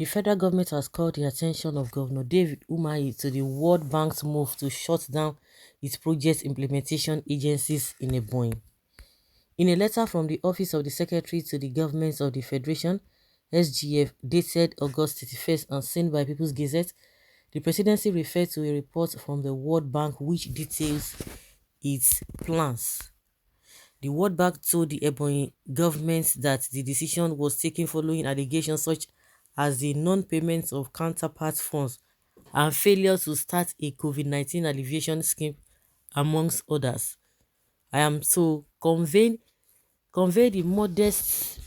The federal government has called the attention of Governor David Umahi to the World Bank's move to shut down its project implementation agencies in Ebonyi. In a letter from the Office of the Secretary to the Governments of the Federation (SGF) dated August 31st and seen by People's Gazette, the Presidency referred to a report from the World Bank which details its plans. The World Bank told the Ebonyi government that the decision was taken following allegations such as the non-payment of counterpart funds and failure to start a COVID-19 alleviation scheme, amongst others. I am to convey the modest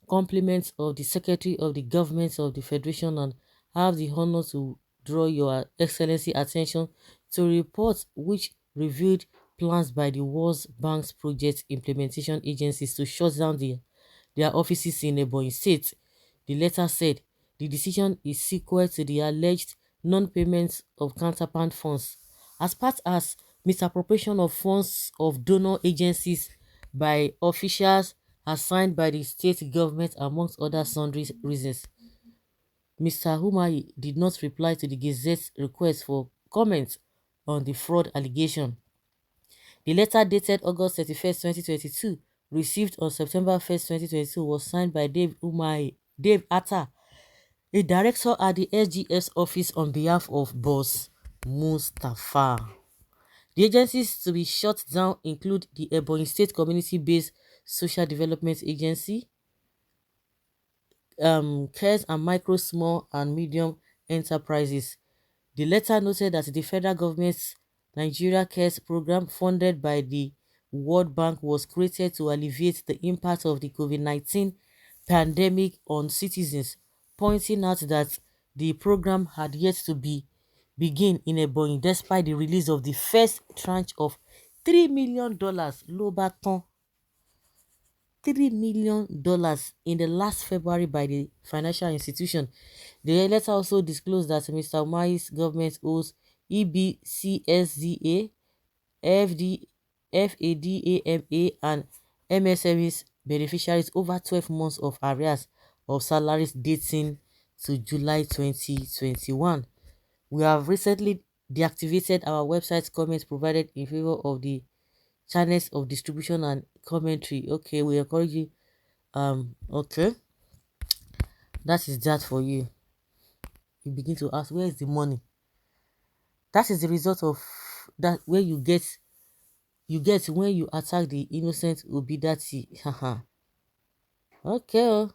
compliments of the Secretary of the Government of the Federation and have the honor to draw your Excellency attention to a report which revealed plans by the World Bank's project implementation agencies to shut down their offices in Ebonyi State. The letter said the decision is sequel to the alleged non-payment of counterpart funds as part as misappropriation of funds of donor agencies by officials assigned by the state government, amongst other sundry reasons. Mr. Umahi did not reply to the Gazette's request for comment on the fraud allegation. The letter dated August 31st, 2022, received on September 1st, 2022, was signed by Dave Atta, a director at the SGS office on behalf of Boss Mustafa. The agencies to be shut down include the Ebonyi State Community-Based Social Development Agency, cares and micro, small and medium enterprises. The letter noted that the federal government's Nigeria Cares program, funded by the World Bank, was created to alleviate the impact of the COVID-19 pandemic on citizens, pointing out that the program had yet to begin in Ebonyi despite the release of the first tranche of $3 million $3 million in the last February by the financial institution. The letter also disclosed that Mr. Umahi's government owes EBCSZA, FADAMA, and MSMEs beneficiaries over 12 months of arrears of salaries dating to July 2021. We have recently deactivated our website's comments provided in favor of the channels of distribution and commentary. Okay, we encourage you. Okay, that is that for you. You begin to ask, where is the money? That is the result of that, where you get when you attack the innocent Obidati. Haha. Okay.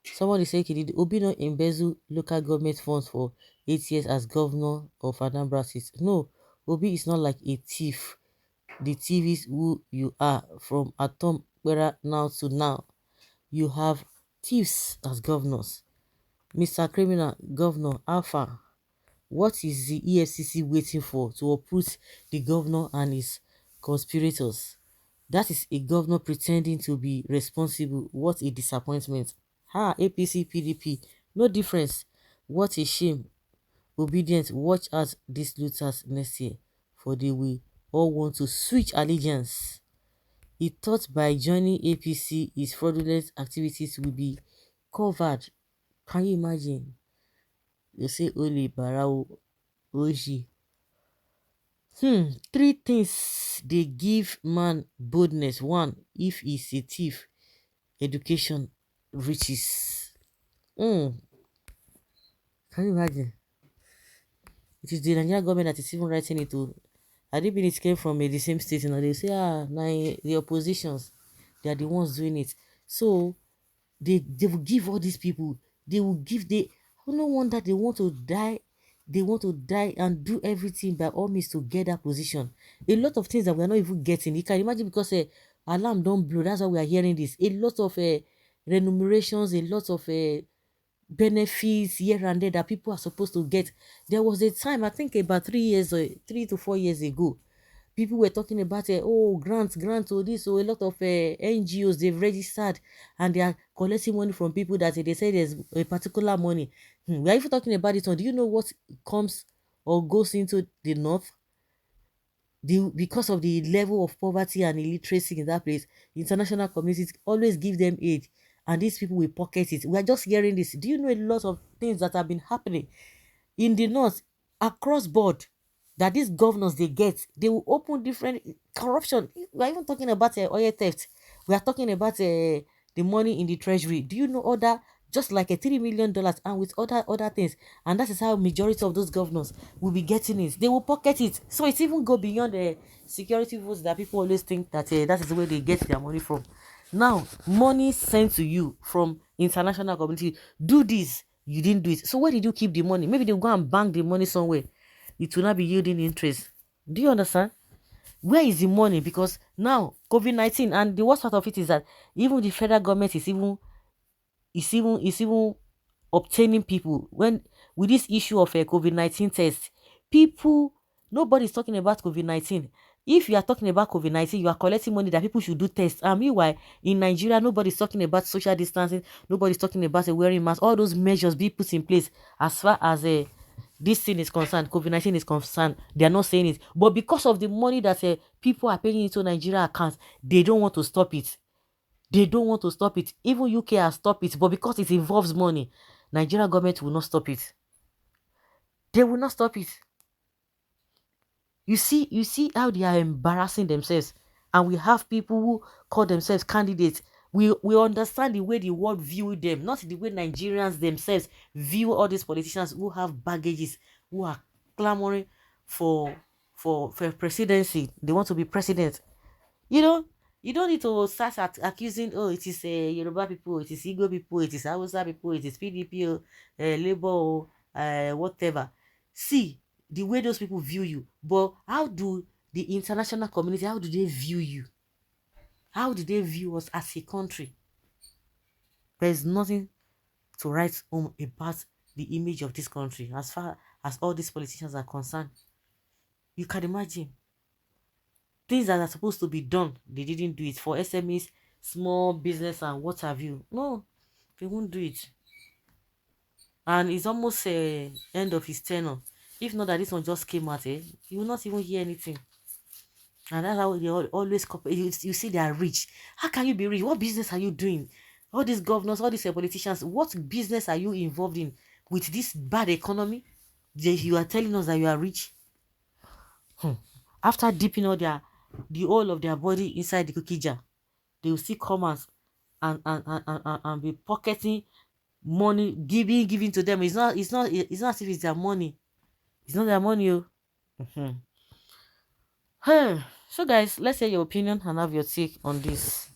Someone is saying, did Obi not embezzle local government funds for 8 years as governor of Anambra State? No, Obi is not like a thief. The thief is who you are. From Atom Wera now to now, you have thieves as governors. Mr. Criminal Governor Alpha, what is the EFCC waiting for to uproot the governor and his conspirators? That is a governor pretending to be responsible. What a disappointment. APC, PDP, no difference. What a shame. Obedient, watch out these looters next year, for they will all want to switch allegiance. He thought by joining APC, his fraudulent activities will be covered. Can you imagine? They say Oli Barao Oji. Three things they give man boldness. One, if he's a thief, education, riches. Can you imagine? It is the Nigerian government that is even writing it to. I didn't mean it came from the same state, and they say, now the oppositions, they are the ones doing it. So they will give all these people, they will give, no wonder they want to die. They want to die and do everything by all means to get that position. A lot of things that we are not even getting. You can imagine, because alarm don't blow. That's why we are hearing this. A lot of remunerations, a lot of benefits here and there that people are supposed to get. There was a time, I think about 3 to 4 years ago, people were talking about grants, or this, so a lot of NGOs, they've registered and they are collecting money from people that they say there's a particular money. We are even talking about it. Do you know what comes or goes into the north? Because of the level of poverty and illiteracy in that place, international communities always give them aid, and these people will pocket it. We are just hearing this. Do you know a lot of things that have been happening in the north across board, that these governors they get, they will open different corruption. We are even talking about oil theft. We are talking about the money in the treasury. Do you know other, just like a $3 million and with other things? And that is how majority of those governors will be getting it. They will pocket it. So it's even go beyond the security votes that people always think that that is where they get their money from. Now money sent to you from international community, do this, you didn't do it. So where did you keep the money? Maybe they'll go and bank the money somewhere. It will not be yielding interest. Do you understand? Where is the money? Because now COVID-19, and the worst part of it is that even the federal government is even obtaining people when with this issue of a COVID-19 test. People, nobody's talking about COVID-19. If you are talking about COVID-19, you are collecting money that people should do tests. And meanwhile, in Nigeria, nobody's talking about social distancing, nobody's talking about wearing masks, all those measures be put in place as far as this thing is concerned, COVID-19 is concerned. They are not saying it. But because of the money that people are paying into Nigeria accounts, they don't want to stop it. They don't want to stop it. Even UK has stopped it, but because it involves money, Nigeria government will not stop it. They will not stop it. You see how they are embarrassing themselves. And we have people who call themselves candidates. We understand the way the world view them, not the way Nigerians themselves view all these politicians who have baggages, who are clamoring for presidency. They want to be president. You know, you don't need to start accusing, oh, it is Yoruba people, it is Igbo people, it is Hausa people, it is PDP, Labour, whatever. See the way those people view you. But how do the international community, how do they view you? How do they view us as a country? There's nothing to write home about the image of this country as far as all these politicians are concerned. You can imagine things that are supposed to be done, they didn't do it for SMEs, small business, and what have you. No, they won't do it. And it's almost end of his tenure. If not that this one just came out, you will not even hear anything. And that's how they always you see they are rich. How can you be rich? What business are you doing? All these governors, all these politicians, what business are you involved in with this bad economy? You are telling us that you are rich. After dipping all the whole of their body inside the cookie jar, they will still come and be pocketing money, giving to them. It's not as if it's their money. It's not their money. Oh. Hey, so guys, let's hear your opinion and have your take on this.